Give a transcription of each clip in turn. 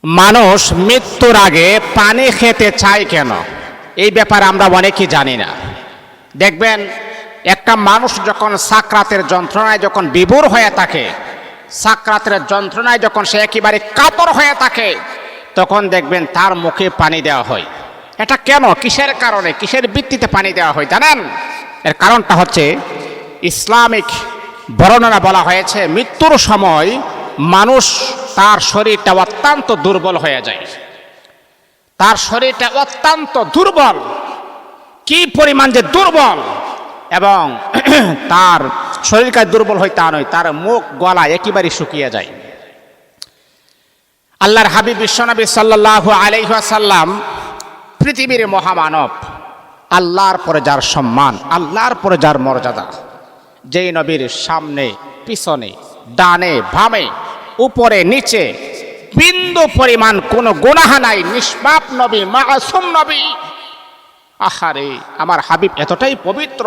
মানুষ মৃত্যুর আগে পানি খেতে চায় কেন? এই ব্যাপারে আমরা অনেকেই জানি না। দেখবেন একটা মানুষ যখন সাকরাতের যন্ত্রণায় যখন বিভোর হয়ে থাকে, সাকরাতের যন্ত্রণায় যখন সে একেবারে কাতর হয়ে থাকে, তখন দেখবেন তার মুখে পানি দেওয়া হয়। এটা কেন, কিসের কারণে, কিসের ভিত্তিতে পানি দেওয়া হয় জানেন? এর কারণটা হচ্ছে ইসলামিক বর্ণনা বলা হয়েছে মৃত্যুর সময় মানুষ তার শরীরটা অত্যন্ত দুর্বল হয়ে যায়। তার শরীরটা অত্যন্ত দুর্বল, কি পরিমাণ যে দুর্বল, এবং তার শরীরটা দুর্বল হয় তা নয়, তার মুখ গলা একেবারে শুকিয়ে যায়। আল্লাহর হাবিব বিশ্বনবী সাল্লাল্লাহু আলাইহি ওয়াসাল্লাম পৃথিবীর মহামানব, আল্লাহর পরে যার সম্মান, আল্লাহর পরে যার মর্যাদা, যেই নবীর সামনে পিছনে ডানে বামে উপরে নিচে বিন্দু পরিমাণ কোনো গুনাহ নাই, নিষ্পাপ নবী, মাসুম নবী। আহারে, আমার হাবিব এতটাই পবিত্র,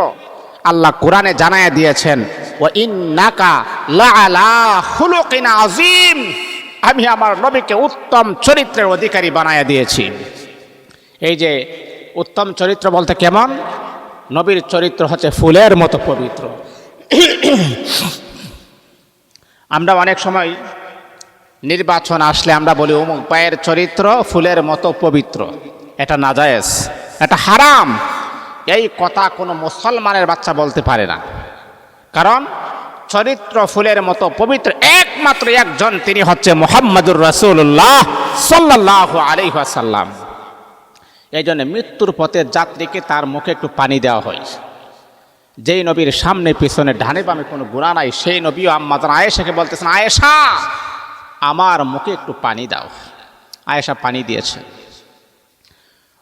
আল্লাহ কোরআনে জানায়া দিয়েছেন, ওয়া ইন্নাকা লাআলা খুলুকিন আযীম, আমি আমার নবীকে উত্তম চরিত্রের অধিকারী বানায়া দিয়েছি। এই যে উত্তম চরিত্র বলতে কেমন? নবীর চরিত্র হচ্ছে ফুলের মতো পবিত্র। আমরা অনেক সময় নির্বাচন আসলে আমরা বলি অমুক ভাইয়ের চরিত্র ফুলের মতো পবিত্র। এটা নাজায়েজ, এটা হারাম। এই কথা কোনো মুসলমানের বাচ্চা বলতে পারে না, কারণ চরিত্র ফুলের মতো পবিত্র একমাত্র একজন, তিনি হচ্ছে মুহাম্মদুর রাসূলুল্লাহ সাল্লাল্লাহু আলাইহি ওয়াসাল্লাম। এই জন্য মৃত্যুর পথের যাত্রীকে তার মুখে একটু পানি দেওয়া হয়। যেই নবীর সামনে পিছনে ডানে বামে কোনো গুনাহ নাই, সেই নবীও আম্মা জান আয়েশাকে বলতেছেন, আয়েশা আমার মুখে একটু পানি দাও। আয়েশা পানি দিয়েছে।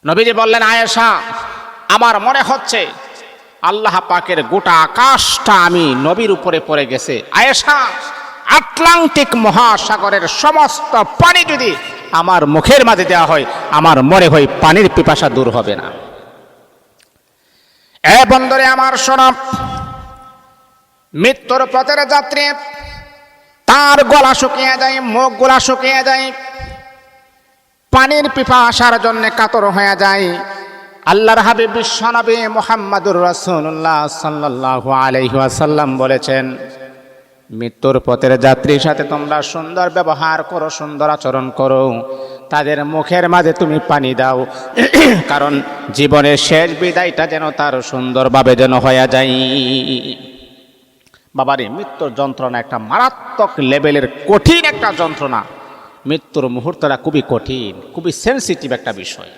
নবীজি বললেন, আয়েশা আমার মনে হচ্ছে আল্লাহ পাকের গোটা আকাশটা আমি নবীর উপরে পড়ে গেছে। আয়েশা, আটলান্টিক মহাসাগরের সমস্ত পানি যদি আমার মুখের মাঝে দেওয়া হয়, আমার মনে হয় পানির পিপাসা দূর হবে না। এ বন্ধুরে আমার শোনো, মৃত্যুর পথের যাত্রী তার গলা শুকিয়ে যায়, মুখ গলা শুকিয়ে যায়, পানির পিপাসার জন্য কাতর হয়ে যায়। আল্লাহর হাবিব বিশ্বনবী মুহাম্মদুর রাসূলুল্লাহ সাল্লাল্লাহু আলাইহি ওয়াসাল্লাম বলেছেন, মৃত্যুর পথের যাত্রীর সাথে তোমরা সুন্দর ব্যবহার করো, সুন্দর আচরণ করো, তাদের মুখের মাঝে তুমি পানি দাও, কারণ জীবনের শেষ বিদায়টা যেন তার সুন্দরভাবে যেন হয়ে যায়। বাবারে, মৃত্যুর যন্ত্রণা একটা মারাত্মক লেভেলের কঠিন একটা যন্ত্রণা। মৃত্যুর মুহূর্তটা খুবই কঠিন, খুবই সেন্সিটিভ একটা বিষয়।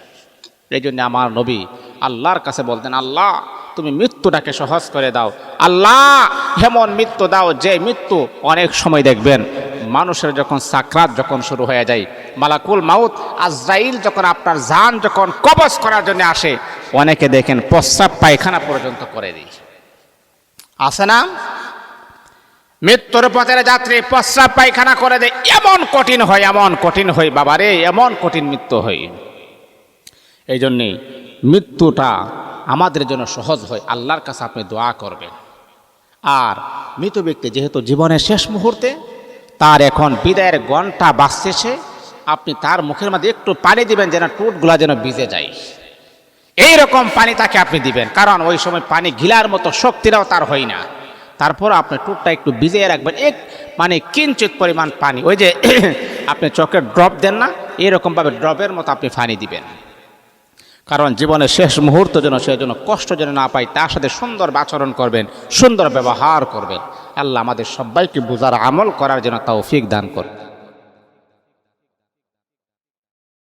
এই জন্য আমার নবী আল্লাহর কাছে বলতেন, আল্লাহ তুমি মৃত্যুটাকে সহজ করে দাও, আল্লাহ এমন মৃত্যু দাও যে মৃত্যু অনেক সময় দেখবেন মানুষের যখন সাকরাত যখন শুরু হয়ে যায়, মালাকুল মাউত আজরাইল যখন আপনার জান যখন কবজ করার জন্য আসে, অনেকে দেখেন প্রস্রাব পায়খানা পর্যন্ত করে দিই, আছে না? মৃত্যুর পথের যাত্রী প্রস্রাব পায়খানা করে দেয়, এমন কঠিন হয়, এমন কঠিন হয় বাবারে, এমন কঠিন মৃত্যু হয়। এই জন্যে মৃত্যুটা আমাদের জন্য সহজ হয়, আল্লাহর কাছে আপনি দোয়া করবেন। আর মৃত ব্যক্তি যেহেতু জীবনের শেষ মুহূর্তে, তার এখন বিদায়ের ঘণ্টা বাজতেছে, আপনি তার মুখের মধ্যে একটু পানি দিবেন যেন টুটগুলা যেন ভিজে যায়, এইরকম পানি তাকে আপনি দিবেন, কারণ ওই সময় পানি গিলার মতো শক্তিটাও তার হয় না। তারপর আপনি টুটটা একটু ভিজিয়ে রাখবেন, এক মানে কিঞ্চিত পরিমাণ পানি, ওই যে আপনি চোখের ড্রপ দেন না, এরকমভাবে ড্রপের মতো আপনি পানি দিবেন, কারণ জীবনের শেষ মুহূর্ত যেন সে যেন কষ্ট যেন না পায়, তার সাথে সুন্দর আচরণ করবেন, সুন্দর ব্যবহার করবেন। আল্লাহ আমাদের সবাইকে বুঝার আমল করার জন্য তৌফিক দান করুন।